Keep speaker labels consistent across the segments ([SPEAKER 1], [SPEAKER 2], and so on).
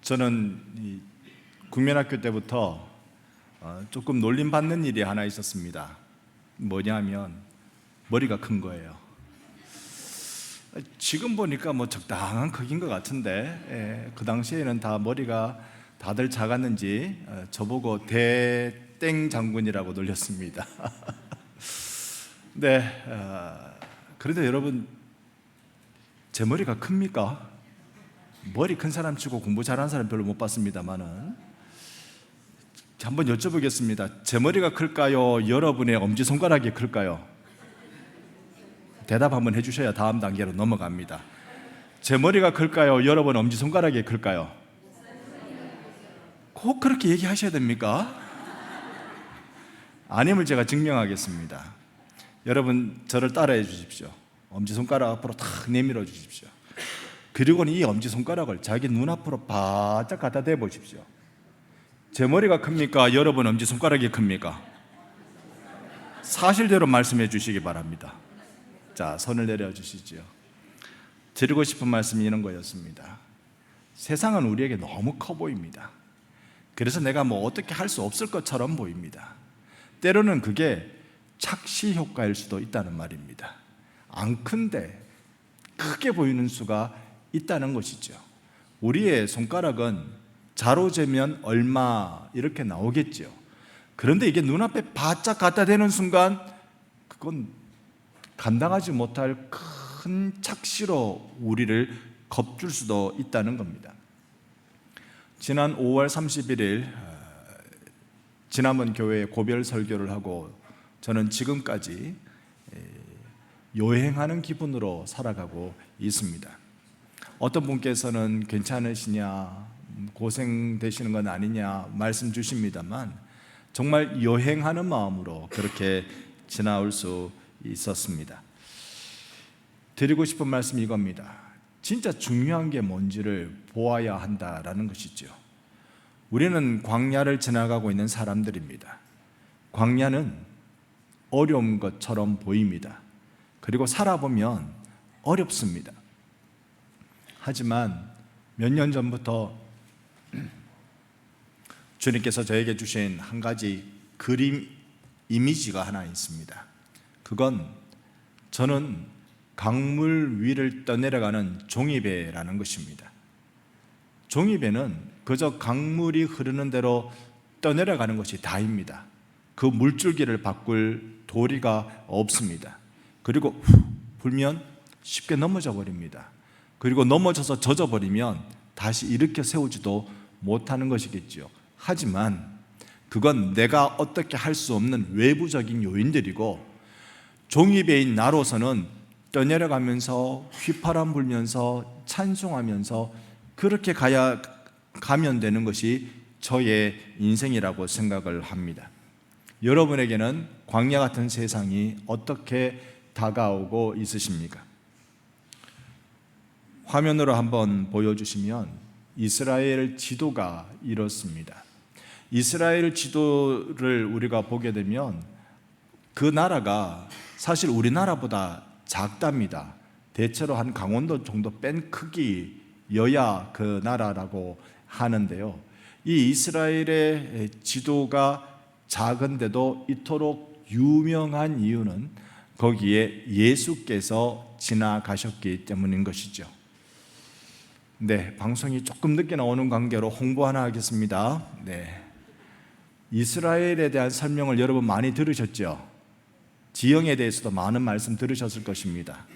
[SPEAKER 1] 저는 국민학교 때부터 조금 놀림받는 일이 하나 있었습니다. 뭐냐면 머리가 큰 거예요. 지금 보니까 뭐 적당한 크기인 것 같은데 그 당시에는 다 머리가 다들 작았는지 저보고 대땡 장군이라고 놀렸습니다. 네, 그래도 여러분 제 머리가 큽니까? 머리 큰 사람 치고 공부 잘하는 사람 별로 못 봤습니다만은 한번 여쭤보겠습니다. 제 머리가 클까요? 여러분의 엄지손가락이 클까요? 대답 한번 해주셔야 다음 단계로 넘어갑니다. 제 머리가 클까요? 여러분 엄지손가락이 클까요? 꼭 그렇게 얘기하셔야 됩니까? 아님을 제가 증명하겠습니다. 여러분 저를 따라해 주십시오. 엄지손가락 앞으로 탁 내밀어 주십시오. 그리고는 이 엄지손가락을 자기 눈앞으로 바짝 갖다 대 보십시오. 제 머리가 큽니까? 여러분 엄지손가락이 큽니까? 사실대로 말씀해 주시기 바랍니다. 자, 손을 내려주시죠. 드리고 싶은 말씀이 이런 거였습니다. 세상은 우리에게 너무 커 보입니다. 그래서 내가 뭐 어떻게 할 수 없을 것처럼 보입니다. 때로는 그게 착시 효과일 수도 있다는 말입니다. 안 큰데 크게 보이는 수가 있다는 것이죠. 우리의 손가락은 자로 재면 얼마 이렇게 나오겠죠. 그런데 이게 눈앞에 바짝 갖다 대는 순간 그건 감당하지 못할 큰 착시로 우리를 겁줄 수도 있다는 겁니다. 지난 5월 31일 지난번 교회에 고별 설교를 하고 저는 지금까지 여행하는 기분으로 살아가고 있습니다. 어떤 분께서는 괜찮으시냐, 고생되시는 건 아니냐 말씀 주십니다만 정말 여행하는 마음으로 그렇게 지나올 수 있었습니다. 드리고 싶은 말씀이 이겁니다. 진짜 중요한 게 뭔지를 보아야 한다라는 것이죠. 우리는 광야를 지나가고 있는 사람들입니다. 광야는 어려운 것처럼 보입니다. 그리고 살아보면 어렵습니다. 하지만 몇 년 전부터 주님께서 저에게 주신 한 가지 그림 이미지가 하나 있습니다. 그건 저는 강물 위를 떠내려가는 종이배라는 것입니다. 종이배는 그저 강물이 흐르는 대로 떠내려가는 것이 다입니다. 그 물줄기를 바꿀 도리가 없습니다. 그리고 후 불면 쉽게 넘어져 버립니다. 그리고 넘어져서 젖어버리면 다시 일으켜 세우지도 못하는 것이겠죠. 하지만 그건 내가 어떻게 할 수 없는 외부적인 요인들이고 종이배인 나로서는 떠내려가면서 휘파람 불면서 찬송하면서 그렇게 가면 되는 것이 저의 인생이라고 생각을 합니다. 여러분에게는 광야 같은 세상이 어떻게 다가오고 있으십니까? 화면으로 한번 보여주시면 이스라엘 지도가 이렇습니다. 이스라엘 지도를 우리가 보게 되면 그 나라가 사실 우리나라보다 작답니다. 대체로 한 강원도 정도 뺀 크기여야 그 나라라고 하는데요. 이 이스라엘의 지도가 작은데도 이토록 유명한 이유는 거기에 예수께서 지나가셨기 때문인 것이죠. 네, 방송이 조금 늦게 나오는 관계로 홍보 하나 하겠습니다. 네, 이스라엘에 대한 설명을 여러분 많이 들으셨죠? 지형에 대해서도 많은 말씀 들으셨을 것입니다.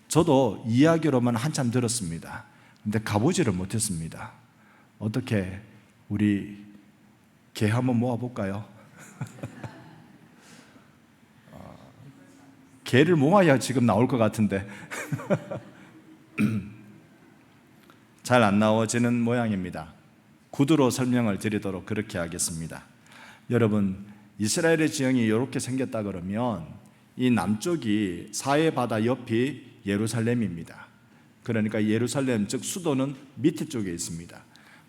[SPEAKER 1] 저도 이야기로만 한참 들었습니다. 근데 가보지를 못했습니다. 어떻게 우리 개 한번 모아볼까요? 개를 모아야 지금 나올 것 같은데 잘 안 나오지는 모양입니다. 구두로 설명을 드리도록 그렇게 하겠습니다. 여러분, 이스라엘의 지형이 이렇게 생겼다 그러면 이 남쪽이 사해바다 옆이 예루살렘입니다. 그러니까 예루살렘 즉 수도는 밑에 쪽에 있습니다.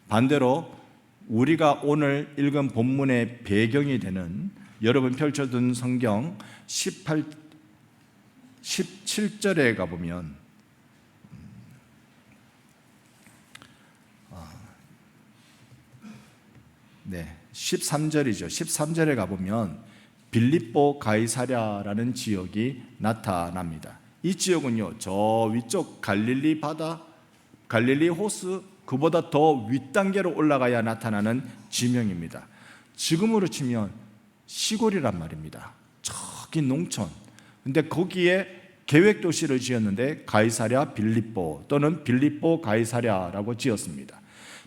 [SPEAKER 1] 반대로 우리가 오늘 읽은 본문의 배경이 되는 여러분 펼쳐둔 성경 17절에 가보면 13절이죠. 13절에 가보면 빌립보 가이사랴라는 지역이 나타납니다. 이 지역은요, 저 위쪽 갈릴리 바다, 갈릴리 호수, 그보다 더 윗단계로 올라가야 나타나는 지명입니다. 지금으로 치면 시골이란 말입니다. 저기 농촌. 근데 거기에 계획도시를 지었는데 가이사랴 빌립보 또는 빌립보 가이사랴라고 지었습니다.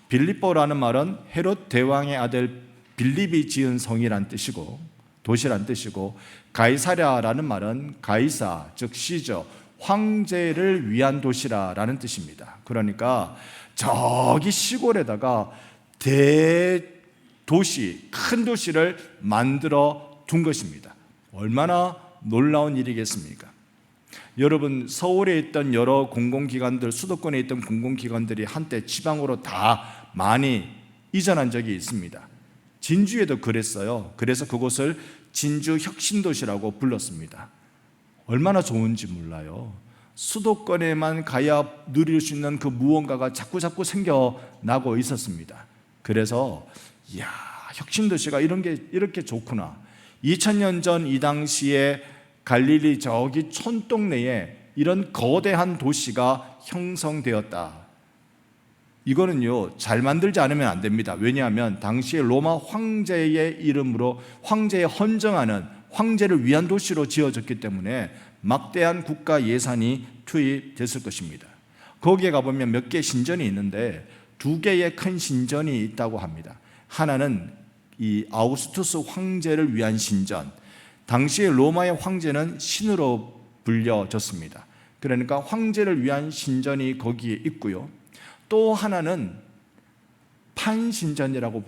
[SPEAKER 1] 빌립보라는 말은 헤롯 대왕의 아들 빌립이 지은 성이란 뜻이고, 도시란 뜻이고, 가이사랴라는 말은 가이사, 즉 시저, 황제를 위한 도시라는 뜻입니다. 그러니까 저기 시골에다가 대도시, 큰 도시를 만들어 둔 것입니다. 얼마나 놀라운 일이겠습니까? 여러분, 서울에 있던 여러 공공기관들, 수도권에 있던 공공기관들이 한때 지방으로 다 많이 이전한 적이 있습니다. 진주에도 그랬어요. 그래서 그곳을 진주 혁신도시라고 불렀습니다. 얼마나 좋은지 몰라요. 수도권에만 가야 누릴 수 있는 그 무언가가 자꾸 생겨나고 있었습니다. 그래서 이야, 혁신도시가 이렇게 좋구나. 2000년 전 이 당시에 갈릴리 저기 촌동네에 이런 거대한 도시가 형성되었다. 이거는요, 잘 만들지 않으면 안 됩니다. 왜냐하면 당시에 로마 황제의 이름으로 황제에 헌정하는, 황제를 위한 도시로 지어졌기 때문에 막대한 국가 예산이 투입됐을 것입니다. 거기에 가보면 몇 개 신전이 있는데 2개의 큰 신전이 있다고 합니다. 하나는 이 아우구스투스 황제를 위한 신전, 당시에 로마의 황제는 신으로 불려졌습니다. 그러니까 황제를 위한 신전이 거기에 있고요. 또 하나는 판신전이라고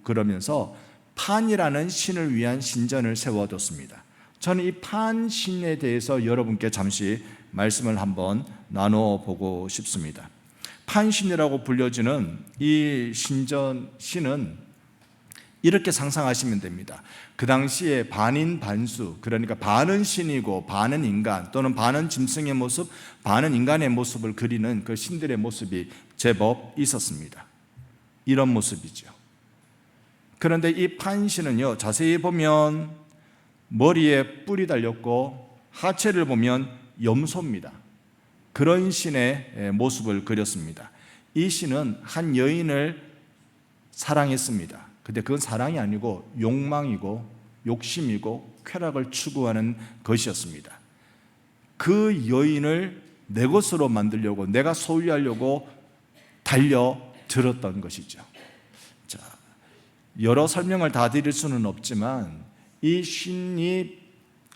[SPEAKER 1] 그러면서 판이라는 신을 위한 신전을 세워뒀습니다. 저는 이 판신에 대해서 여러분께 잠시 말씀을 한번 나누어 보고 싶습니다. 판신이라고 불려지는 이 신은 이렇게 상상하시면 됩니다. 그 당시에 반인 반수, 그러니까 반은 신이고 반은 인간, 또는 반은 짐승의 모습, 반은 인간의 모습을 그리는 그 신들의 모습이 제법 있었습니다. 이런 모습이죠. 그런데 이 판신은요, 자세히 보면 머리에 뿔이 달렸고 하체를 보면 염소입니다. 그런 신의 모습을 그렸습니다. 이 신은 한 여인을 사랑했습니다. 근데 그건 사랑이 아니고 욕망이고 욕심이고 쾌락을 추구하는 것이었습니다. 그 여인을 내 것으로 만들려고, 내가 소유하려고 달려들었던 것이죠. 자, 여러 설명을 다 드릴 수는 없지만 이 신이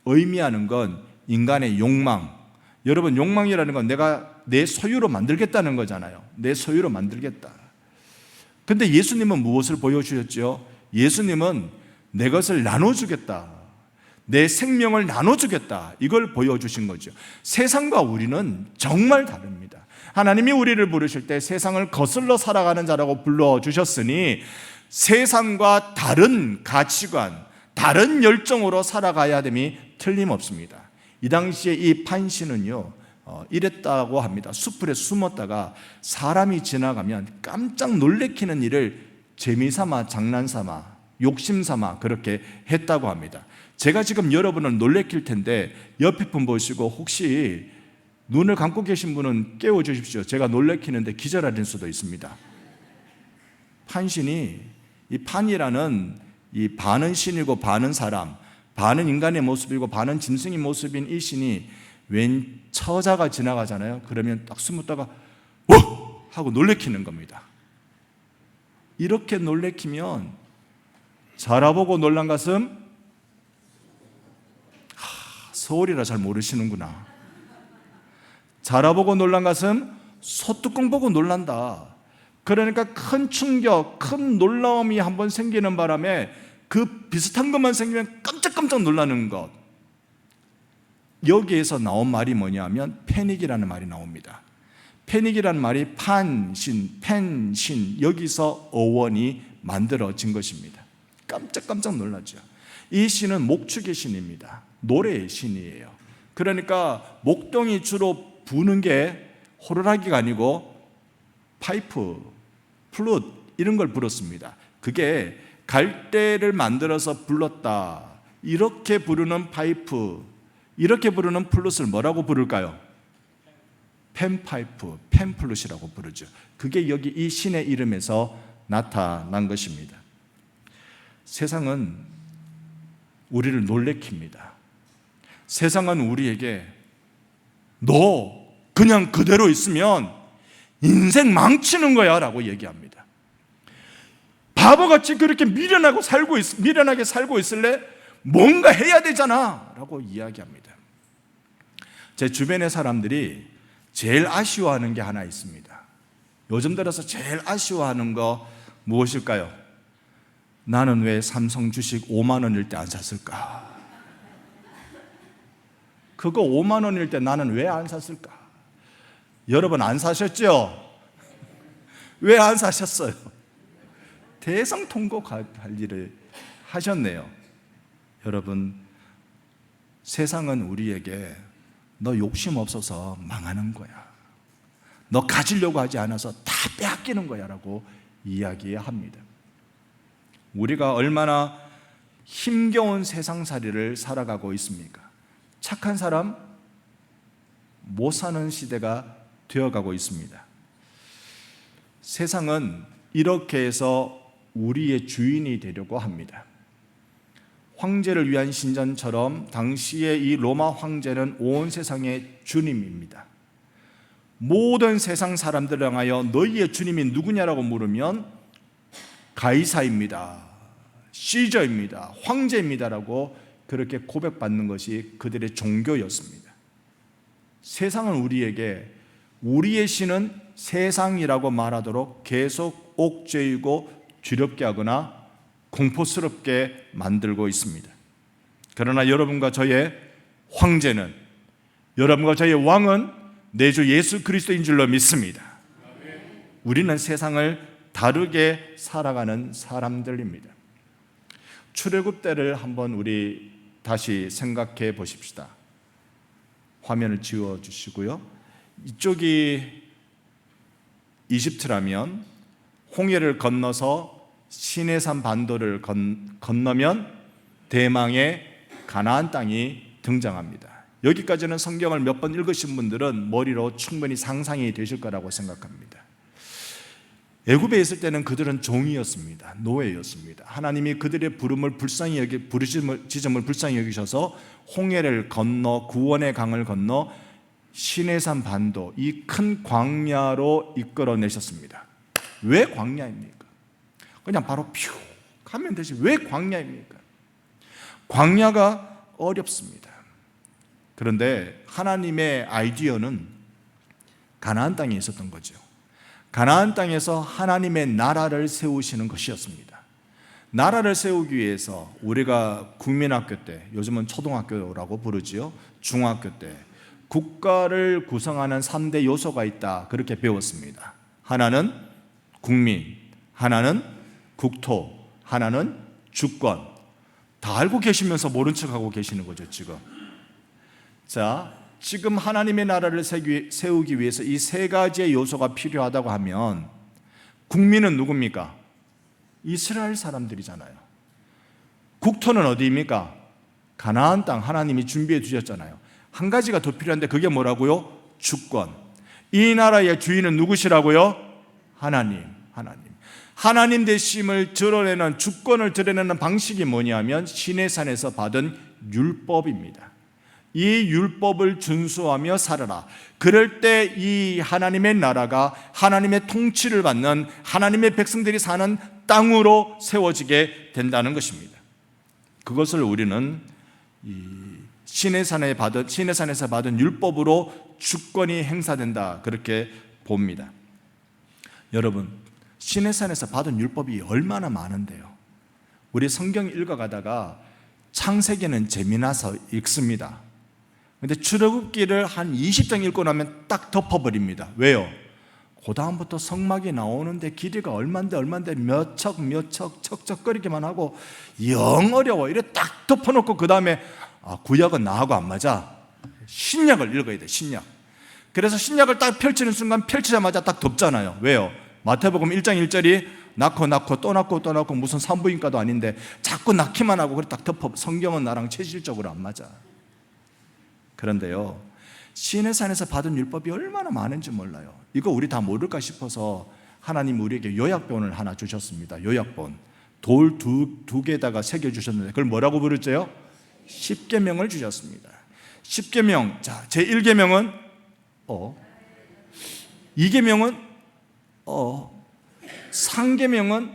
[SPEAKER 1] 의미하는 건 인간의 욕망. 여러분, 욕망이라는 건 내가 내 소유로 만들겠다는 거잖아요. 내 소유로 만들겠다. 근데 예수님은 무엇을 보여주셨죠? 예수님은 내 것을 나눠주겠다, 내 생명을 나눠주겠다, 이걸 보여주신 거죠. 세상과 우리는 정말 다릅니다. 하나님이 우리를 부르실 때 세상을 거슬러 살아가는 자라고 불러주셨으니 세상과 다른 가치관, 다른 열정으로 살아가야 됨이 틀림없습니다. 이 당시에 이 판신은요, 이랬다고 합니다. 수풀에 숨었다가 사람이 지나가면 깜짝 놀래키는 일을 재미삼아, 장난삼아, 욕심삼아 그렇게 했다고 합니다. 제가 지금 여러분을 놀래킬 텐데 옆에 분 보시고 혹시 눈을 감고 계신 분은 깨워주십시오. 제가 놀래키는데 기절하는 수도 있습니다. 판신이, 이 판이라는 이 반은 신이고 반은 사람, 반은 인간의 모습이고 반은 짐승의 모습인 이 신이 웬 처자가 지나가잖아요. 그러면 딱 숨었다가 오! 하고 놀래키는 겁니다. 이렇게 놀래키면 자라보고 놀란 가슴, 서울이라 잘 모르시는구나. 자라보고 놀란 가슴, 소뚜껑 보고 놀란다. 그러니까 큰 충격, 큰 놀라움이 한번 생기는 바람에 그 비슷한 것만 생기면 깜짝깜짝 놀라는 것. 여기에서 나온 말이 뭐냐면 패닉이라는 말이 나옵니다. 패닉이라는 말이 판신, 펜신, 여기서 어원이 만들어진 것입니다. 깜짝깜짝 놀라죠. 이 신은 목축의 신입니다. 노래의 신이에요. 그러니까 목동이 주로 부는 게 호루라기가 아니고 파이프, 플룻 이런 걸 불었습니다. 그게 갈대를 만들어서 불렀다, 이렇게 부르는 파이프, 이렇게 부르는 플룻을 뭐라고 부를까요? 팬파이프, 팬플룻이라고 부르죠. 그게 여기 이 신의 이름에서 나타난 것입니다. 세상은 우리를 놀래킵니다. 세상은 우리에게 너 그냥 그대로 있으면 인생 망치는 거야 라고 얘기합니다. 바보같이 그렇게 미련하게 살고 있을래? 뭔가 해야 되잖아 라고 이야기합니다. 제 주변의 사람들이 제일 아쉬워하는 게 하나 있습니다. 요즘 들어서 제일 아쉬워하는 거 무엇일까요? 나는 왜 삼성 주식 5만 원일 때 안 샀을까? 그거 5만 원일 때 나는 왜 안 샀을까? 여러분 안 사셨죠? 왜 안 사셨어요? 대성통곡할 일을 하셨네요. 여러분, 세상은 우리에게 너 욕심 없어서 망하는 거야, 너 가지려고 하지 않아서 다 빼앗기는 거야 라고 이야기합니다. 우리가 얼마나 힘겨운 세상살이를 살아가고 있습니까? 착한 사람 못 사는 시대가 되어가고 있습니다. 세상은 이렇게 해서 우리의 주인이 되려고 합니다. 황제를 위한 신전처럼 당시의 이 로마 황제는 온 세상의 주님입니다. 모든 세상 사람들을 향하여 너희의 주님이 누구냐라고 물으면 가이사입니다, 시저입니다, 황제입니다라고 그렇게 고백받는 것이 그들의 종교였습니다. 세상은 우리에게 우리의 신은 세상이라고 말하도록 계속 옥죄이고 두렵게 하거나 공포스럽게 만들고 있습니다. 그러나 여러분과 저의 황제는, 여러분과 저의 왕은 내 주 예수 그리스도인 줄로 믿습니다. 우리는 세상을 다르게 살아가는 사람들입니다. 출애굽 때를 한번 우리 다시 생각해 보십시다. 화면을 지워 주시고요. 이쪽이 이집트라면 홍해를 건너서 시내산 반도를 건너면 대망의 가나안 땅이 등장합니다. 여기까지는 성경을 몇 번 읽으신 분들은 머리로 충분히 상상이 되실 거라고 생각합니다. 애굽에 있을 때는 그들은 종이었습니다. 노예였습니다. 하나님이 그들의 부르짖음을 불쌍히 여기셔서 홍해를 건너 구원의 강을 건너 시내산 반도, 이 큰 광야로 이끌어내셨습니다. 왜 광야입니까? 그냥 바로 퓨 가면 되지 왜 광야입니까? 광야가 어렵습니다. 그런데 하나님의 아이디어는 가나안 땅에 있었던 거죠. 가나안 땅에서 하나님의 나라를 세우시는 것이었습니다. 나라를 세우기 위해서 우리가 국민학교 때, 요즘은 초등학교라고 부르지요, 중학교 때 국가를 구성하는 3대 요소가 있다 그렇게 배웠습니다. 하나는 국민, 하나는 국토, 하나는 주권. 다 알고 계시면서 모른 척하고 계시는 거죠 지금. 자, 지금 하나님의 나라를 세우기 위해서 이 세 가지의 요소가 필요하다고 하면 국민은 누굽니까? 이스라엘 사람들이잖아요. 국토는 어디입니까? 가나안 땅 하나님이 준비해 주셨잖아요. 한 가지가 더 필요한데 그게 뭐라고요? 주권. 이 나라의 주인은 누구시라고요? 하나님 되심을 드러내는, 주권을 드러내는 방식이 뭐냐면 시내산에서 받은 율법입니다. 이 율법을 준수하며 살아라. 그럴 때 이 하나님의 나라가 하나님의 통치를 받는 하나님의 백성들이 사는 땅으로 세워지게 된다는 것입니다. 그것을 우리는 시내산에서 받은 율법으로 주권이 행사된다 그렇게 봅니다. 여러분, 시내산에서 받은 율법이 얼마나 많은데요. 우리 성경 읽어가다가 창세기는 재미나서 읽습니다. 근데 출애굽기를 한 20장 읽고 나면 딱 덮어버립니다. 왜요? 그 다음부터 성막이 나오는데 길이가 얼만데 몇 척 척척거리기만 하고 영 어려워. 이래 딱 덮어놓고 그 다음에 구약은 나하고 안 맞아. 신약을 읽어야 돼. 신약. 그래서 신약을 딱 펼치는 순간 펼치자마자 딱 덮잖아요. 왜요? 마태복음 1장 1절이 낳고 또 낳고 무슨 산부인과도 아닌데 자꾸 낳기만 하고 그래 딱 덮어. 성경은 나랑 체질적으로 안 맞아. 그런데요, 시내 산에서 받은 율법이 얼마나 많은지 몰라요. 이거 우리 다 모를까 싶어서 하나님 우리에게 요약본을 하나 주셨습니다. 요약본. 돌 두 개에다가 새겨 주셨는데 그걸 뭐라고 부르죠? 10계명을 주셨습니다. 10계명. 자, 제1계명은 2계명은 3계명은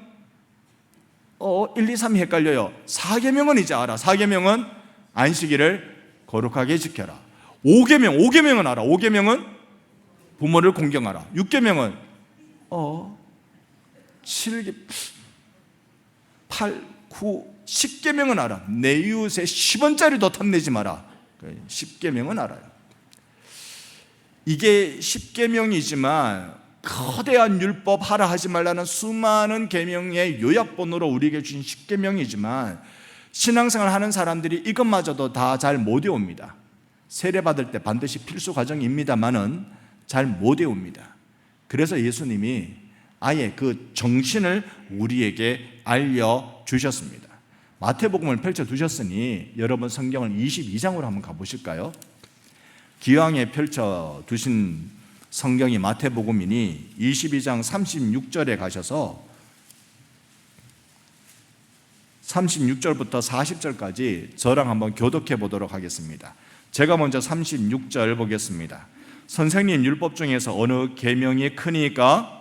[SPEAKER 1] 1, 2, 3이 헷갈려요. 4계명은 이제 알아. 4계명은 안식일을 거룩하게 지켜라. 5계명은 알아. 5계명은 부모를 공경하라. 6계명은 7, 8, 9, 10계명은 알아. 내 이웃의 10원짜리도 탐내지 마라. 10계명은 알아요. 이게 10계명이지만 거대한 율법 하라 하지 말라는 수많은 계명의 요약본으로 우리에게 주신 10계명이지만 신앙생활 하는 사람들이 이것마저도 다 잘 못 외웁니다. 세례받을 때 반드시 필수 과정입니다만은 잘 못 외웁니다. 그래서 예수님이 아예 그 정신을 우리에게 알려주셨습니다. 마태복음을 펼쳐두셨으니 여러분 성경을 22장으로 한번 가보실까요? 기왕에 펼쳐두신 성경이 마태복음이니 22장 36절에 가셔서 36절부터 40절까지 저랑 한번 교독해 보도록 하겠습니다. 제가 먼저 36절 보겠습니다. 선생님, 율법 중에서 어느 계명이 크니까?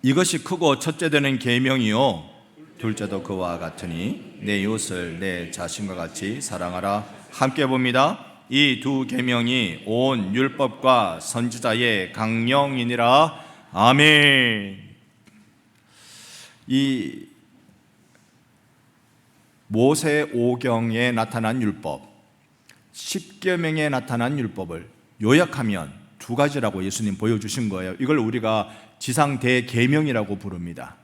[SPEAKER 1] 이것이 크고 첫째 되는 계명이요 둘째도 그와 같으니 내 이웃을 내 자신과 같이 사랑하라. 함께 봅니다. 이 두 계명이 온 율법과 선지자의 강령이니라. 아멘. 이 모세오경에 나타난 율법, 10계명에 나타난 율법을 요약하면 두 가지라고 예수님 보여주신 거예요. 이걸 우리가 지상 대계명이라고 부릅니다.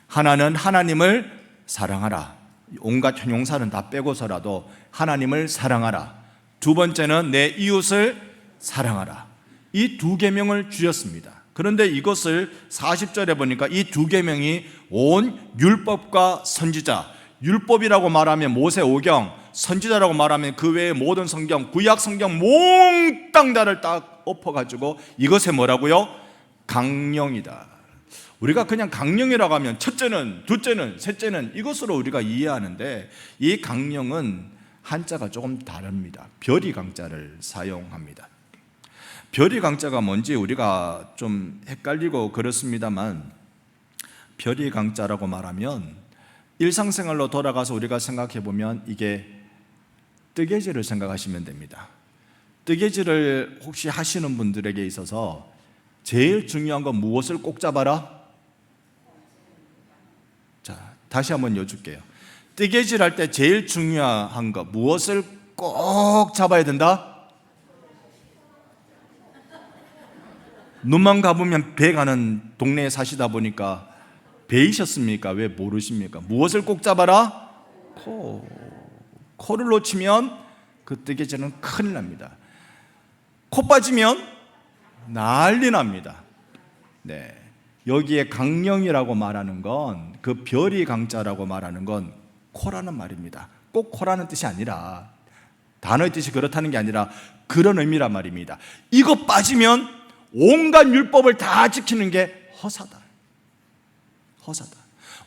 [SPEAKER 1] 하나는 하나님을 사랑하라. 온갖 형용사는 다 빼고서라도 하나님을 사랑하라. 두 번째는 내 이웃을 사랑하라. 이 두 계명을 주셨습니다. 그런데 이것을 40절에 보니까 이 두 계명이 온 율법과 선지자, 율법이라고 말하면 모세오경, 선지자라고 말하면 그 외의 모든 성경, 구약 성경 몽땅 다를 딱 엎어가지고 이것에 뭐라고요? 강령이다. 우리가 그냥 강령이라고 하면 첫째는, 둘째는, 셋째는 이것으로 우리가 이해하는데 이 강령은 한자가 조금 다릅니다. 별이 강자를 사용합니다. 별이 강자가 뭔지 우리가 좀 헷갈리고 그렇습니다만 별이 강자라고 말하면 일상생활로 돌아가서 우리가 생각해 보면 이게 뜨개질을 생각하시면 됩니다. 뜨개질을 혹시 하시는 분들에게 있어서 제일 중요한 건 무엇을 꼭 잡아라? 자, 다시 한번 여쭐게요. 뜨개질 할 때 제일 중요한 거 무엇을 꼭 잡아야 된다? 눈만 감으면 배 가는 동네에 사시다 보니까 배이셨습니까? 왜 모르십니까? 무엇을 꼭 잡아라? 코를 놓치면 그 뜨개질은 큰일 납니다. 코 빠지면 난리 납니다. 네. 여기에 강령이라고 말하는 건 그 별이 강자라고 말하는 건 코라는 말입니다. 꼭 코라는 뜻이 아니라 단어의 뜻이 그렇다는 게 아니라 그런 의미란 말입니다. 이거 빠지면 온갖 율법을 다 지키는 게 허사다. 허사다.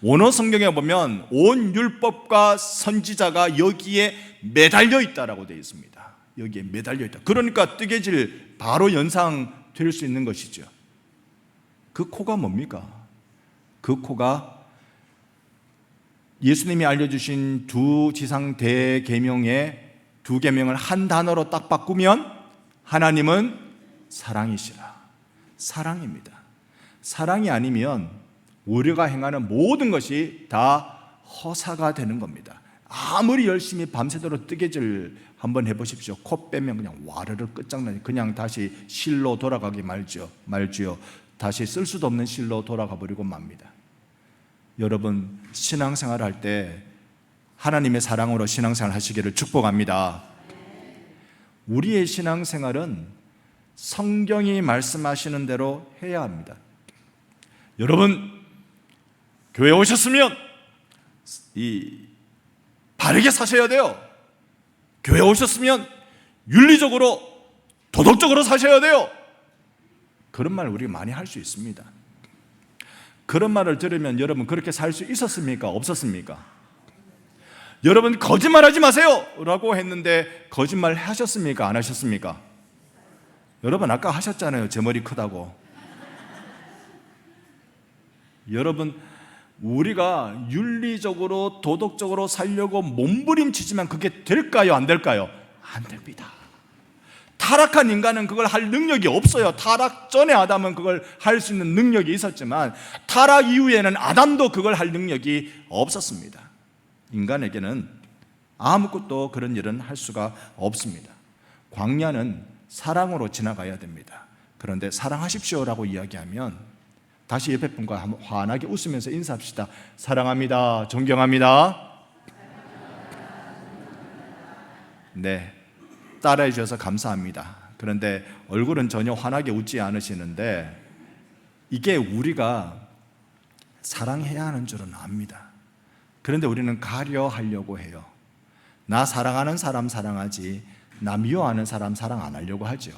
[SPEAKER 1] 원어 성경에 보면 온 율법과 선지자가 여기에 매달려 있다라고 되어 있습니다. 여기에 매달려 있다. 그러니까 뜨개질 바로 연상될 수 있는 것이죠. 그 코가 뭡니까? 그 코가 예수님이 알려주신 두 지상 대계명의 두 계명을 한 단어로 딱 바꾸면 하나님은 사랑이시라. 사랑입니다. 사랑이 아니면 우리가 행하는 모든 것이 다 허사가 되는 겁니다. 아무리 열심히 밤새도록 뜨개질 한번 해보십시오. 코 빼면 그냥 와르르 끝장나니 그냥 다시 실로 돌아가기 말지요. 다시 쓸 수도 없는 실로 돌아가 버리고 맙니다. 여러분 신앙생활 할 때 하나님의 사랑으로 신앙생활 하시기를 축복합니다. 우리의 신앙생활은 성경이 말씀하시는 대로 해야 합니다. 여러분, 교회 오셨으면 바르게 사셔야 돼요. 교회 오셨으면 윤리적으로, 도덕적으로 사셔야 돼요. 그런 말 우리가 많이 할 수 있습니다. 그런 말을 들으면 여러분 그렇게 살 수 있었습니까? 없었습니까? 여러분 거짓말하지 마세요 라고 했는데 거짓말 하셨습니까? 안 하셨습니까? 여러분 아까 하셨잖아요. 제 머리 크다고. 여러분 우리가 윤리적으로 도덕적으로 살려고 몸부림치지만 그게 될까요? 안 될까요? 안 됩니다. 타락한 인간은 그걸 할 능력이 없어요. 타락 전에 아담은 그걸 할 수 있는 능력이 있었지만 타락 이후에는 아담도 그걸 할 능력이 없었습니다. 인간에게는 아무것도 그런 일은 할 수가 없습니다. 광야는 사랑으로 지나가야 됩니다. 그런데 사랑하십시오라고 이야기하면 다시 옆에 분과 환하게 웃으면서 인사합시다. 사랑합니다. 존경합니다. 네, 따라해 주셔서 감사합니다. 그런데 얼굴은 전혀 환하게 웃지 않으시는데 이게 우리가 사랑해야 하는 줄은 압니다. 그런데 우리는 가려 하려고 해요. 나 사랑하는 사람 사랑하지 나 미워하는 사람 사랑 안 하려고 하죠.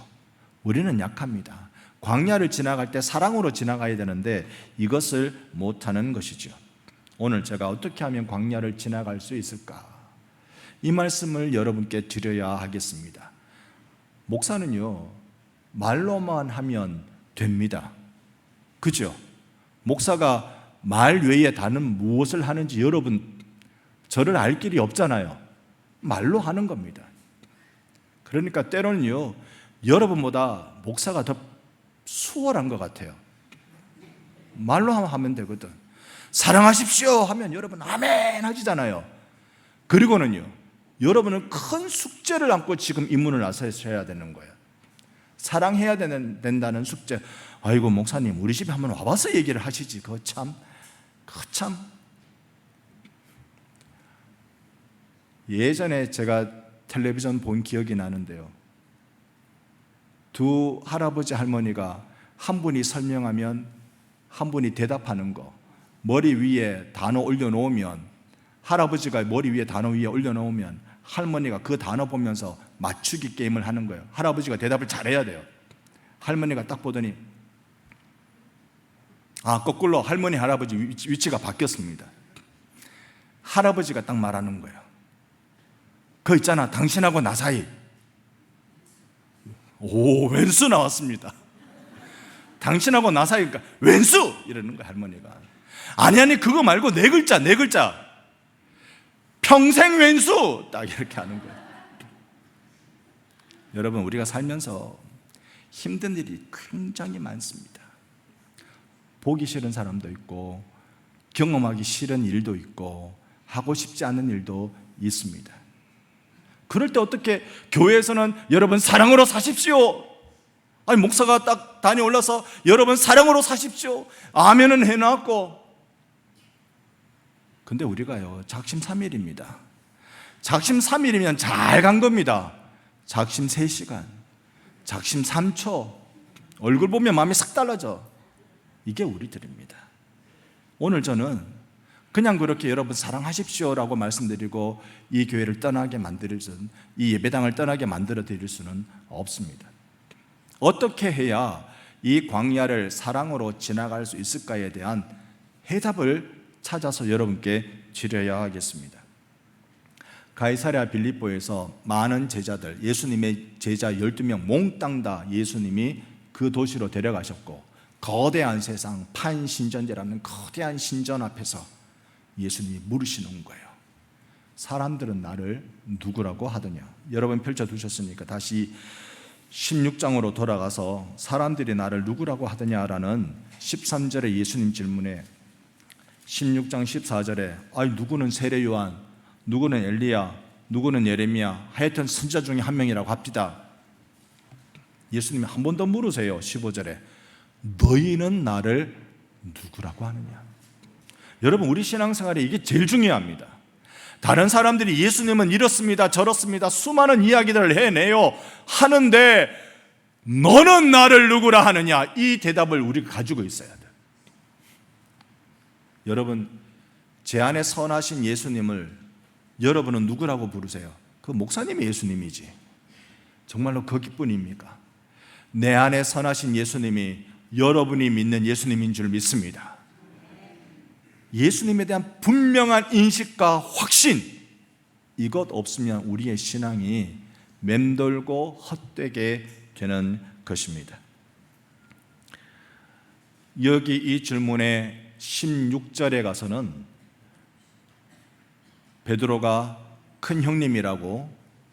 [SPEAKER 1] 우리는 약합니다. 광야를 지나갈 때 사랑으로 지나가야 되는데 이것을 못하는 것이죠. 오늘 제가 어떻게 하면 광야를 지나갈 수 있을까? 이 말씀을 여러분께 드려야 하겠습니다. 목사는요, 말로만 하면 됩니다. 그죠? 목사가 말 외에 다른 무엇을 하는지 여러분 저를 알 길이 없잖아요. 말로 하는 겁니다. 그러니까 때로는요, 여러분보다 목사가 더 수월한 것 같아요. 말로 하면 되거든. 사랑하십시오 하면 여러분 아멘 하시잖아요. 그리고는요, 여러분은 큰 숙제를 안고 지금 임문을 나서셔야 되는 거예요. 사랑해야 된다는 숙제. 아이고 목사님 우리 집에 한번 와봐서 얘기를 하시지. 그거 참 예전에 제가 텔레비전 본 기억이 나는데요, 두 할아버지 할머니가 한 분이 설명하면 한 분이 대답하는 거, 머리 위에 단어 올려놓으면 할아버지가 머리 위에 단어 위에 올려놓으면 할머니가 그 단어 보면서 맞추기 게임을 하는 거예요. 할아버지가 대답을 잘해야 돼요. 할머니가 딱 보더니 거꾸로 할머니 할아버지 위치가 바뀌었습니다. 할아버지가 딱 말하는 거예요. 그 있잖아, 당신하고 나 사이. 오, 왼수 나왔습니다. 당신하고 나 사이니까 왼수! 이러는 거예요, 할머니가. 아니, 그거 말고 네 글자. 평생 왼수! 딱 이렇게 하는 거예요. 여러분, 우리가 살면서 힘든 일이 굉장히 많습니다. 보기 싫은 사람도 있고, 경험하기 싫은 일도 있고, 하고 싶지 않은 일도 있습니다. 그럴 때 어떻게 교회에서는 여러분 사랑으로 사십시오. 아니 목사가 딱 단에 올라서 여러분 사랑으로 사십시오. 아멘은 해놨고. 근데 우리가요 작심 삼일입니다. 작심3일이면 잘 간 겁니다. 작심 3시간, 작심 3초, 얼굴 보면 마음이 싹 달라져. 이게 우리들입니다. 오늘 저는 그냥 그렇게 여러분 사랑하십시오라고 말씀드리고 이 교회를 떠나게 만들 수는, 이 예배당을 떠나게 만들어 드릴 수는 없습니다. 어떻게 해야 이 광야를 사랑으로 지나갈 수 있을까에 대한 해답을 찾아서 여러분께 드려야 하겠습니다. 가이사랴 빌립보에서 많은 제자들, 예수님의 제자 12명 몽땅 다 예수님이 그 도시로 데려가셨고 거대한 세상 판신전제라는 거대한 신전 앞에서 예수님이 물으시는 거예요. 사람들은 나를 누구라고 하더냐? 여러분 펼쳐두셨으니까 다시 16장으로 돌아가서 사람들이 나를 누구라고 하더냐라는 13절의 예수님 질문에 16장 14절에 누구는 세례 요한, 누구는 엘리야, 누구는 예레미야, 하여튼 선지자 중에 한 명이라고 합디다. 예수님이 한 번 더 물으세요. 15절에 너희는 나를 누구라고 하느냐? 여러분 우리 신앙생활에 이게 제일 중요합니다. 다른 사람들이 예수님은 이렇습니다, 저렇습니다, 수많은 이야기들을 해내요 하는데 너는 나를 누구라 하느냐, 이 대답을 우리가 가지고 있어야 돼요. 여러분, 제 안에 선하신 예수님을 여러분은 누구라고 부르세요? 그 목사님이 예수님이지 정말로 거기뿐입니까? 내 안에 선하신 예수님이 여러분이 믿는 예수님인 줄 믿습니다. 예수님에 대한 분명한 인식과 확신, 이것 없으면 우리의 신앙이 맴돌고 헛되게 되는 것입니다. 여기 이 질문의 16절에 가서는 베드로가 큰 형님이라고,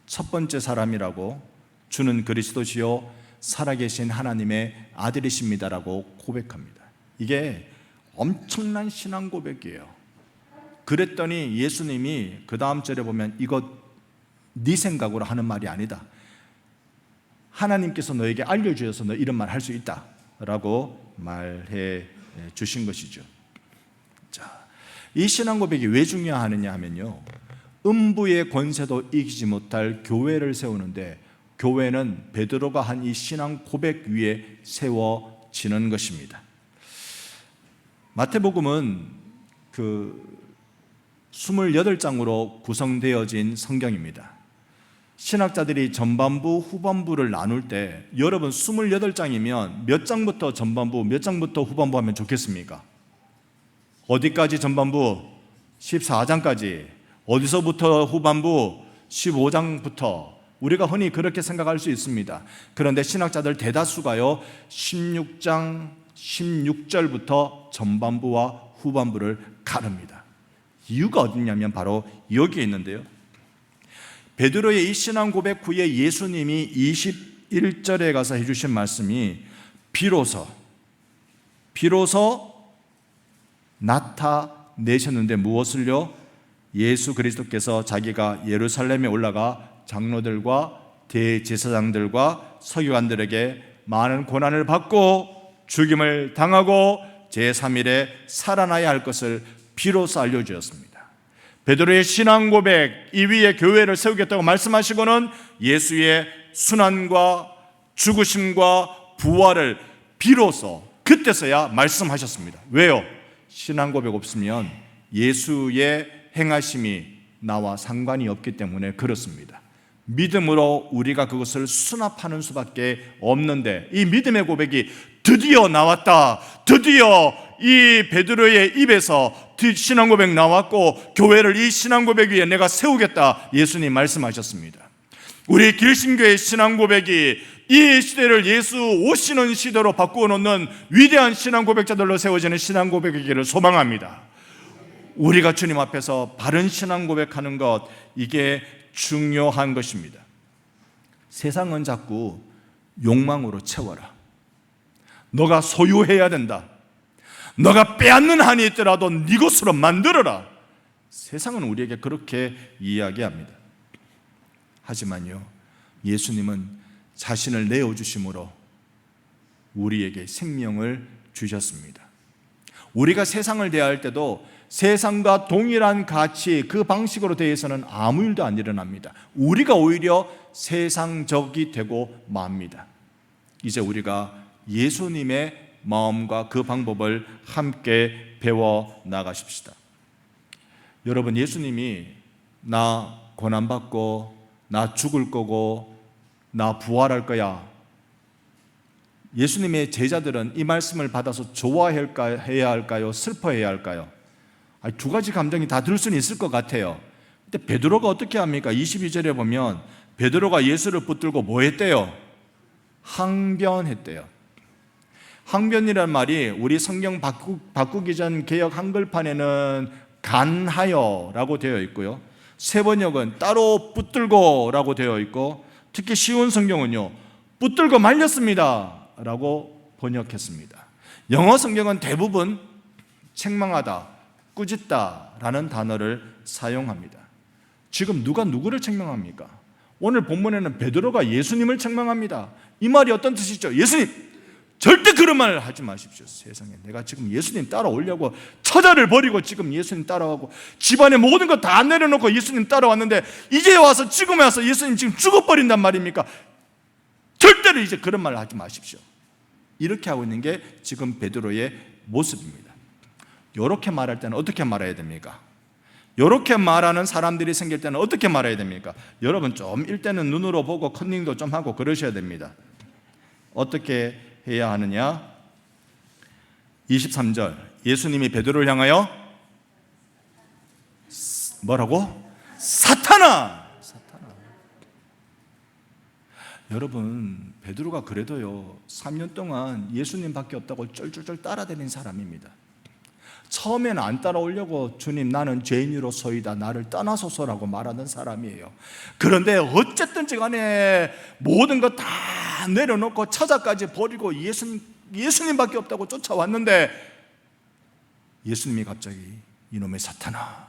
[SPEAKER 1] 첫 번째 사람이라고, 주는 그리스도시요 살아계신 하나님의 아들이십니다라고 고백합니다. 이게 엄청난 신앙 고백이에요. 그랬더니 예수님이 그 다음 절에 보면 이것 네 생각으로 하는 말이 아니다, 하나님께서 너에게 알려주셔서 너 이런 말 할 수 있다 라고 말해 주신 것이죠. 자, 이 신앙 고백이 왜 중요하느냐 하면요, 음부의 권세도 이기지 못할 교회를 세우는데 교회는 베드로가 한 이 신앙 고백 위에 세워지는 것입니다. 마태복음은 그 28장으로 구성되어진 성경입니다. 신학자들이 전반부, 후반부를 나눌 때 여러분 28장이면 몇 장부터 전반부, 몇 장부터 후반부 하면 좋겠습니까? 어디까지 전반부? 14장까지. 어디서부터 후반부? 15장부터. 우리가 흔히 그렇게 생각할 수 있습니다. 그런데 신학자들 대다수가요 16장 16절부터 전반부와 후반부를 가릅니다. 이유가 어디냐면 바로 여기에 있는데요, 베드로의 이 신앙 고백 후에 예수님이 21절에 가서 해주신 말씀이 비로소 나타내셨는데 무엇을요? 예수 그리스도께서 자기가 예루살렘에 올라가 장로들과 대제사장들과 서기관들에게 많은 고난을 받고 죽임을 당하고 제3일에 살아나야 할 것을 비로소 알려주었습니다. 베드로의 신앙 고백, 이 위에 교회를 세우겠다고 말씀하시고는 예수의 순환과 죽으심과 부활을 비로소 그때서야 말씀하셨습니다. 왜요? 신앙 고백 없으면 예수의 행하심이 나와 상관이 없기 때문에 그렇습니다. 믿음으로 우리가 그것을 수납하는 수밖에 없는데 이 믿음의 고백이 드디어 나왔다, 드디어 이 베드로의 입에서 신앙 고백 나왔고 교회를 이 신앙 고백 위에 내가 세우겠다, 예수님 말씀하셨습니다. 우리 길신교의 신앙 고백이 이 시대를 예수 오시는 시대로 바꾸어 놓는 위대한 신앙 고백자들로 세워지는 신앙 고백이기를 소망합니다. 우리가 주님 앞에서 바른 신앙 고백하는 것, 이게 중요한 것입니다. 세상은 자꾸 욕망으로 채워라, 너가 소유해야 된다, 너가 빼앗는 한이 있더라도 네 것으로 만들어라, 세상은 우리에게 그렇게 이야기합니다. 하지만요, 예수님은 자신을 내어주심으로 우리에게 생명을 주셨습니다. 우리가 세상을 대할 때도 세상과 동일한 가치, 그 방식으로 대해서는 아무 일도 안 일어납니다. 우리가 오히려 세상적이 되고 맙니다. 이제 우리가 예수님의 마음과 그 방법을 함께 배워 나가십시다. 여러분, 예수님이 나 고난받고 나 죽을 거고 나 부활할 거야, 예수님의 제자들은 이 말씀을 받아서 좋아해야 할까요? 슬퍼해야 할까요? 두 가지 감정이 다 들 수는 있을 것 같아요. 근데 베드로가 어떻게 합니까? 22절에 보면 베드로가 예수를 붙들고 뭐 했대요? 항변했대요. 항변이란 말이 우리 성경 바꾸기 전 개역 한글판에는 간하여라고 되어 있고요, 세번역은 따로 붙들고 라고 되어 있고, 특히 쉬운 성경은요 붙들고 말렸습니다 라고 번역했습니다. 영어 성경은 대부분 책망하다, 꾸짖다 라는 단어를 사용합니다. 지금 누가 누구를 책망합니까? 오늘 본문에는 베드로가 예수님을 책망합니다. 이 말이 어떤 뜻이죠? 예수님, 절대 그런 말을 하지 마십시오. 세상에 내가 지금 예수님 따라오려고 처자를 버리고 지금 예수님 따라가고 집안의 모든 거 다 내려놓고 예수님 따라왔는데 이제 와서 지금 와서 예수님 지금 죽어버린단 말입니까? 절대로 이제 그런 말을 하지 마십시오. 이렇게 하고 있는 게 지금 베드로의 모습입니다. 이렇게 말할 때는 어떻게 말해야 됩니까? 이렇게 말하는 사람들이 생길 때는 어떻게 말해야 됩니까? 여러분 좀 일때는 눈으로 보고 컨닝도 좀 하고 그러셔야 됩니다. 어떻게 해야 하느냐? 23절 예수님이 베드로를 향하여 뭐라고? 사탄아! 여러분 베드로가 그래도요 3년 동안 예수님밖에 없다고 쫄쫄쫄 따라다닌 사람입니다. 처음에는 안 따라오려고 주님 나는 죄인으로서이다 나를 떠나소서라고 말하는 사람이에요. 그런데 어쨌든지 간에 모든 거 다 내려놓고 처자까지 버리고 예수님밖에 없다고 쫓아왔는데 예수님이 갑자기 이놈의 사탄아,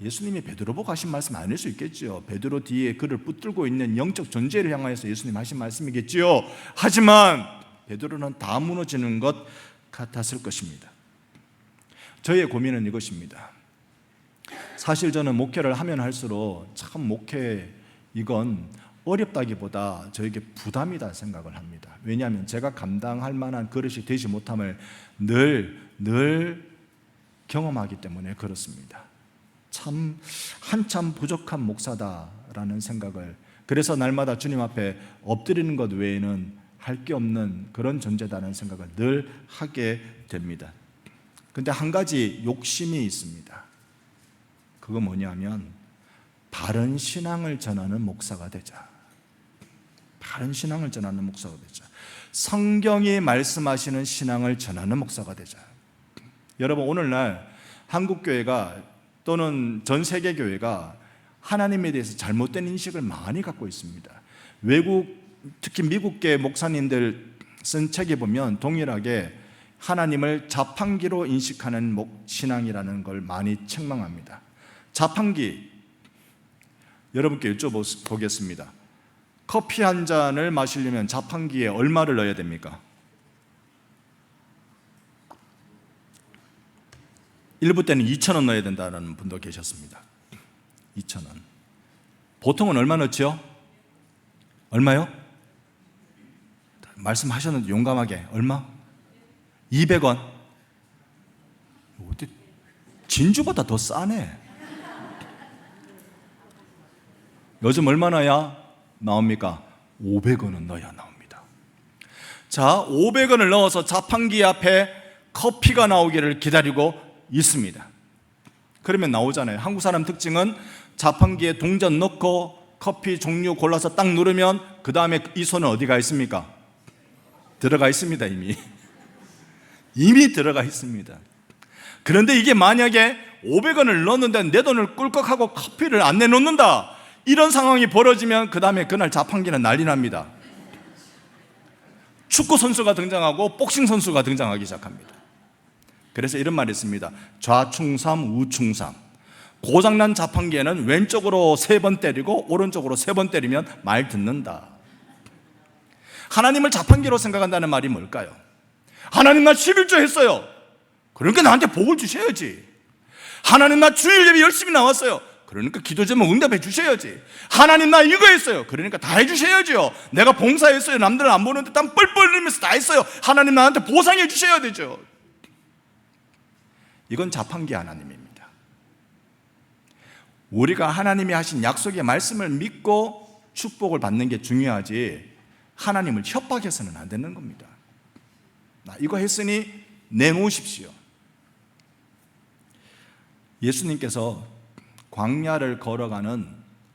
[SPEAKER 1] 예수님이 베드로 보고 하신 말씀 아닐 수 있겠죠. 베드로 뒤에 그를 붙들고 있는 영적 존재를 향하여서 예수님 하신 말씀이겠지요. 하지만 베드로는 다 무너지는 것 같았을 것입니다. 저의 고민은 이것입니다. 사실 저는 목회를 하면 할수록 참 목회 이건 어렵다기보다 저에게 부담이다 생각을 합니다. 왜냐하면 제가 감당할 만한 그릇이 되지 못함을 늘 경험하기 때문에 그렇습니다. 참 한참 부족한 목사다라는 생각을, 그래서 날마다 주님 앞에 엎드리는 것 외에는 할 게 없는 그런 존재다는 생각을 늘 하게 됩니다. 근데 한 가지 욕심이 있습니다. 그거 뭐냐면 바른 신앙을 전하는 목사가 되자. 바른 신앙을 전하는 목사가 되자. 성경이 말씀하시는 신앙을 전하는 목사가 되자. 여러분 오늘날 한국교회가 또는 전 세계 교회가 하나님에 대해서 잘못된 인식을 많이 갖고 있습니다. 외국, 특히 미국계 목사님들 쓴 책에 보면 동일하게 하나님을 자판기로 인식하는 신앙이라는 걸 많이 책망합니다. 자판기, 여러분께 여쭤보겠습니다. 커피 한 잔을 마시려면 자판기에 얼마를 넣어야 됩니까? 일부 때는 2,000원 넣어야 된다는 분도 계셨습니다. 2,000원. 보통은 얼마 넣죠? 얼마요? 말씀하셨는데 용감하게 얼마? 200원. 어때? 진주보다 더 싸네. 요즘 얼마 넣어야 나옵니까? 500원은 넣어야 나옵니다. 자, 500원을 넣어서 자판기 앞에 커피가 나오기를 기다리고 있습니다. 그러면 나오잖아요. 한국 사람 특징은 자판기에 동전 넣고 커피 종류 골라서 딱 누르면 그 다음에 이 손은 어디가 있습니까? 들어가 있습니다. 이미 들어가 있습니다. 그런데 이게 만약에 500원을 넣었는데 내 돈을 꿀꺽하고 커피를 안 내놓는다, 이런 상황이 벌어지면 그 다음에 그날 자판기는 난리 납니다. 축구 선수가 등장하고 복싱 선수가 등장하기 시작합니다. 그래서 이런 말이 있습니다. 좌충삼 우충삼. 고장난 자판기에는 왼쪽으로 3번 때리고 오른쪽으로 3번 때리면 말 듣는다. 하나님을 자판기로 생각한다는 말이 뭘까요? 하나님 나 11조 했어요. 그러니까 나한테 복을 주셔야지. 하나님 나 주일 예배 열심히 나왔어요. 그러니까 기도 제목 응답해 주셔야지. 하나님 나 이거 했어요. 그러니까 다 해주셔야죠. 내가 봉사했어요. 남들은 안 보는데 땀 뻘뻘 흘리면서 다 했어요. 하나님 나한테 보상해 주셔야 되죠. 이건 자판기 하나님입니다. 우리가 하나님이 하신 약속의 말씀을 믿고 축복을 받는 게 중요하지 하나님을 협박해서는 안 되는 겁니다. 이거 했으니 내놓으십시오. 예수님께서 광야를 걸어가는,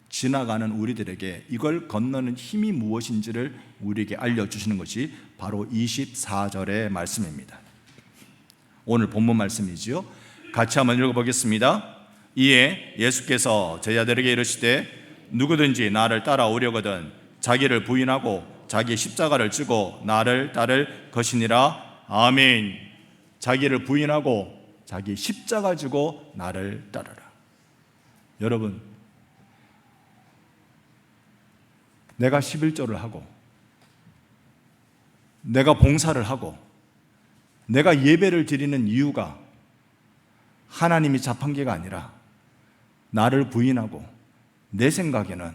[SPEAKER 1] 지나가는 우리들에게 이걸 건너는 힘이 무엇인지를 우리에게 알려주시는 것이 바로 24절의 말씀입니다. 오늘 본문 말씀이지요. 같이 한번 읽어보겠습니다. 이에 예수께서 제자들에게 이르시되 누구든지 나를 따라오려거든 자기를 부인하고 자기 십자가를 지고 나를 따를 것이니라. 아멘. 자기를 부인하고 자기 십자가 지고 나를 따르라. 여러분, 내가 11조를 하고 내가 봉사를 하고 내가 예배를 드리는 이유가 하나님이 자판기가 아니라 나를 부인하고 내 생각에는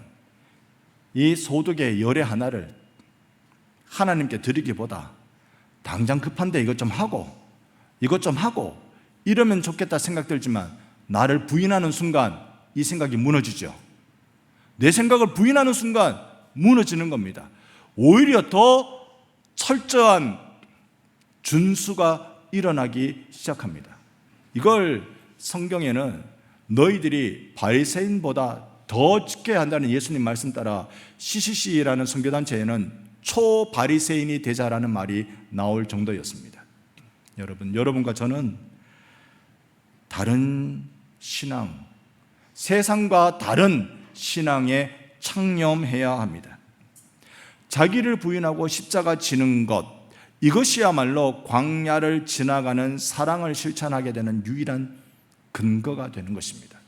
[SPEAKER 1] 이 소득의 열의 하나를 하나님께 드리기보다 당장 급한데 이것 좀 하고 이러면 좋겠다 생각 들지만 나를 부인하는 순간 이 생각이 무너지죠. 내 생각을 부인하는 순간 무너지는 겁니다. 오히려 더 철저한 준수가 일어나기 시작합니다. 이걸 성경에는 너희들이 바리새인보다 더 지켜야 한다는 예수님 말씀 따라 CCC라는 선교단체에는 초바리새인이 되자라는 말이 나올 정도였습니다. 여러분과 저는 다른 신앙, 세상과 다른 신앙에 창념해야 합니다. 자기를 부인하고 십자가 지는 것, 이것이야말로 광야를 지나가는 사랑을 실천하게 되는 유일한 근거가 되는 것입니다.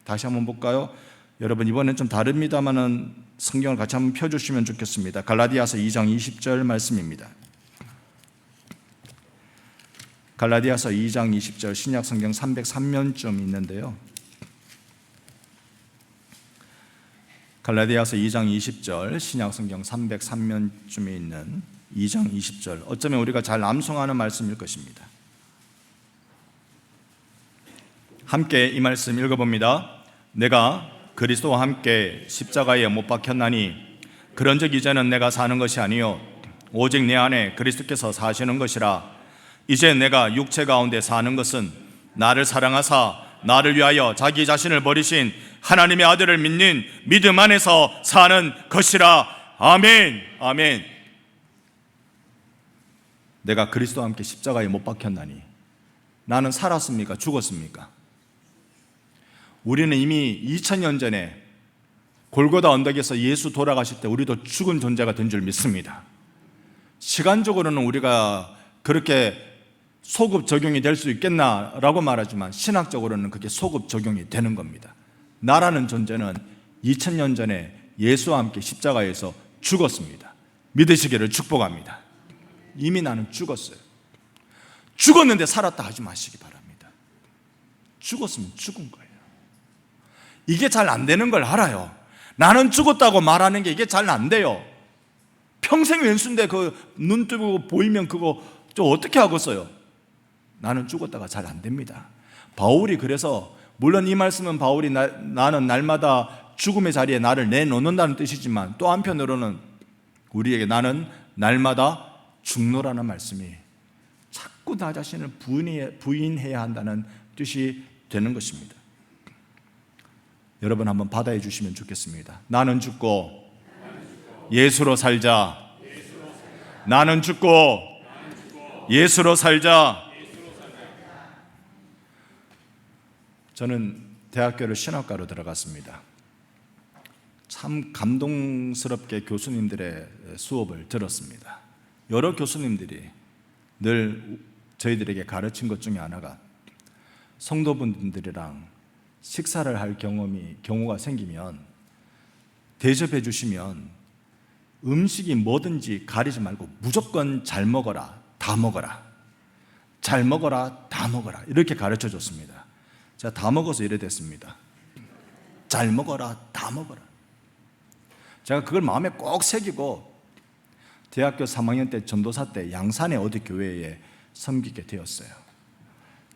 [SPEAKER 1] 다시 한번 볼까요? 여러분, 이번엔 좀 다릅니다만은 성경을 같이 한번 펴주시면 좋겠습니다. 갈라디아서 2장 20절 말씀입니다. 갈라디아서 2장 20절, 신약 성경 303면쯤 있는데요. 갈라디아서 2장 20절, 신약 성경 303면쯤에 있는 2장 20절, 어쩌면 우리가 잘 암송하는 말씀일 것입니다. 함께 이 말씀 읽어봅니다. 내가 그리스도와 함께 십자가에 못 박혔나니 그런즉 이제는 내가 사는 것이 아니요 오직 내 안에 그리스도께서 사시는 것이라. 이제 내가 육체 가운데 사는 것은 나를 사랑하사 나를 위하여 자기 자신을 버리신 하나님의 아들을 믿는 믿음 안에서 사는 것이라. 아멘. 아멘. 내가 그리스도와 함께 십자가에 못 박혔나니 나는 살았습니까? 죽었습니까? 우리는 이미 2000년 전에 골고다 언덕에서 예수 돌아가실 때 우리도 죽은 존재가 된 줄 믿습니다. 시간적으로는 우리가 그렇게 소급 적용이 될 수 있겠나라고 말하지만 신학적으로는 그게 소급 적용이 되는 겁니다. 나라는 존재는 2000년 전에 예수와 함께 십자가에서 죽었습니다. 믿으시기를 축복합니다. 이미 나는 죽었어요. 죽었는데 살았다 하지 마시기 바랍니다. 죽었으면 죽은 거예요. 이게 잘 안 되는 걸 알아요. 나는 죽었다고 말하는 게 이게 잘 안 돼요. 평생 왼수인데 눈 뜨고 보이면 그거 좀 어떻게 하겠어요? 나는 죽었다가 잘 안 됩니다. 바울이 그래서 물론 이 말씀은 바울이 나는 날마다 죽음의 자리에 나를 내놓는다는 뜻이지만 또 한편으로는 우리에게 나는 날마다 죽노라는 말씀이 자꾸 나 자신을 부인해야 한다는 뜻이 되는 것입니다. 여러분 한번 받아해 주시면 좋겠습니다. 나는 죽고 예수로 살자. 나는 죽고 예수로 살자. 저는 대학교를 신학과로 들어갔습니다. 참 감동스럽게 교수님들의 수업을 들었습니다. 여러 교수님들이 늘 저희들에게 가르친 것 중에 하나가 성도분들이랑 식사를 할 경우가 생기면 대접해 주시면 음식이 뭐든지 가리지 말고 무조건 잘 먹어라, 다 먹어라. 잘 먹어라, 다 먹어라. 이렇게 가르쳐 줬습니다. 제가 다 먹어서 이래 됐습니다. 잘 먹어라, 다 먹어라. 제가 그걸 마음에 꼭 새기고 대학교 3학년 때 전도사 때 양산의 어디 교회에 섬기게 되었어요.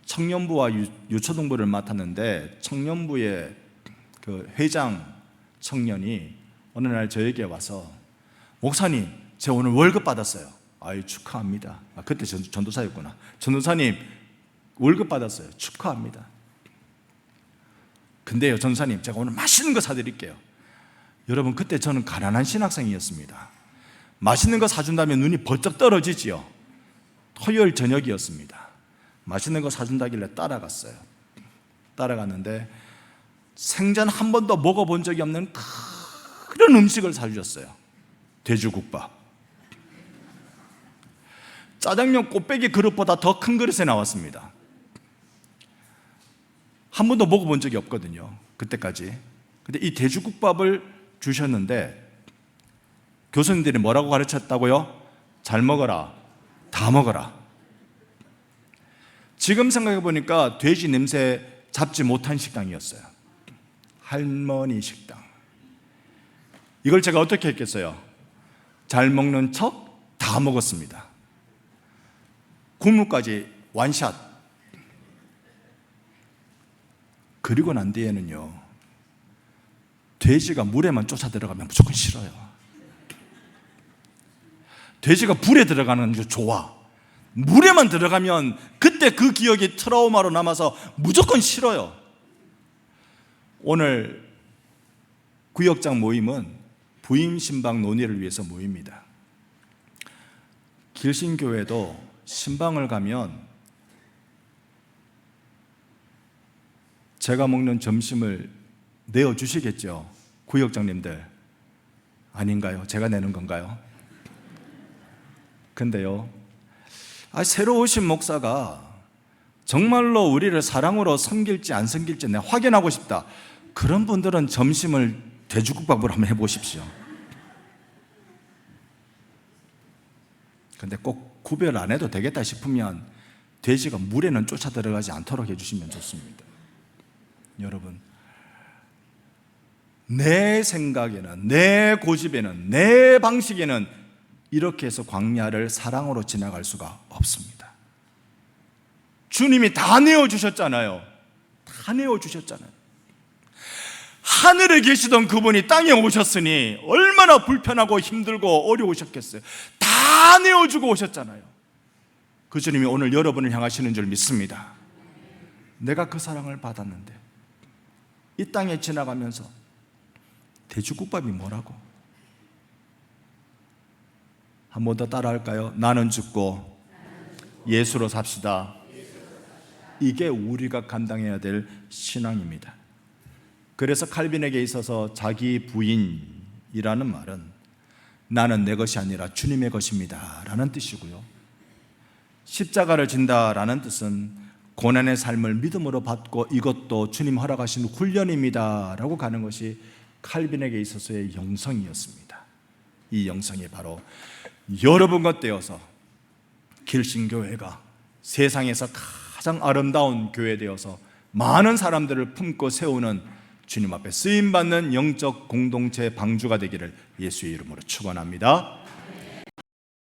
[SPEAKER 1] 청년부와 유초등부를 맡았는데 청년부의 그 회장 청년이 어느 날 저에게 와서 목사님, 제가 오늘 월급 받았어요. 아유, 축하합니다. 그때 전도사였구나. 전도사님, 월급 받았어요. 축하합니다. 근데요, 전도사님, 제가 오늘 맛있는 거 사드릴게요. 여러분, 그때 저는 가난한 신학생이었습니다. 맛있는 거 사준다면 눈이 번쩍 떨어지지요. 토요일 저녁이었습니다. 맛있는 거 사준다길래 따라갔어요. 따라갔는데 생전 한 번도 먹어본 적이 없는 그런 음식을 사주셨어요. 돼지국밥. 짜장면 꽃배기 그릇보다 더 큰 그릇에 나왔습니다. 한 번도 먹어본 적이 없거든요, 그때까지. 근데 이 돼지국밥을 주셨는데 교수님들이 뭐라고 가르쳤다고요? 잘 먹어라, 다 먹어라. 지금 생각해 보니까 돼지 냄새 잡지 못한 식당이었어요. 할머니 식당. 이걸 제가 어떻게 했겠어요? 잘 먹는 척 다 먹었습니다. 국물까지 완샷. 그리고 난 뒤에는요, 돼지가 물에만 쫓아 들어가면 무조건 싫어요. 돼지가 불에 들어가는 게 좋아. 물에만 들어가면 그때 그 기억이 트라우마로 남아서 무조건 싫어요. 오늘 구역장 모임은 부임 신방 논의를 위해서 모입니다. 길신교회도 신방을 가면 제가 먹는 점심을 내어주시겠죠. 구역장님들 아닌가요? 제가 내는 건가요? 근데요, 새로 오신 목사가 정말로 우리를 사랑으로 섬길지 안 섬길지 내가 확인하고 싶다, 그런 분들은 점심을 돼지국밥으로 한번 해보십시오. 근데 꼭 구별 안 해도 되겠다 싶으면 돼지가 물에는 쫓아 들어가지 않도록 해주시면 좋습니다. 여러분, 내 생각에는, 내 고집에는, 내 방식에는 이렇게 해서 광야를 사랑으로 지나갈 수가 없습니다. 주님이 다 내어주셨잖아요. 다 내어주셨잖아요. 하늘에 계시던 그분이 땅에 오셨으니 얼마나 불편하고 힘들고 어려우셨겠어요. 다 내어주고 오셨잖아요. 그 주님이 오늘 여러분을 향하시는 줄 믿습니다. 내가 그 사랑을 받았는데 이 땅에 지나가면서 돼지국밥이 뭐라고? 한 번 더 따라할까요? 나는 죽고 예수로 삽시다. 이게 우리가 감당해야 될 신앙입니다. 그래서 칼빈에게 있어서 자기 부인이라는 말은 나는 내 것이 아니라 주님의 것입니다 라는 뜻이고요, 십자가를 진다라는 뜻은 고난의 삶을 믿음으로 받고 이것도 주님 허락하신 훈련입니다 라고 가는 것이 칼빈에게 있어서의 영성이었습니다. 이 영성이 바로 여러분과 떼어서 길신교회가 세상에서 가장 아름다운 교회 되어서 많은 사람들을 품고 세우는 주님 앞에 쓰임받는 영적 공동체 방주가 되기를 예수의 이름으로 축원합니다.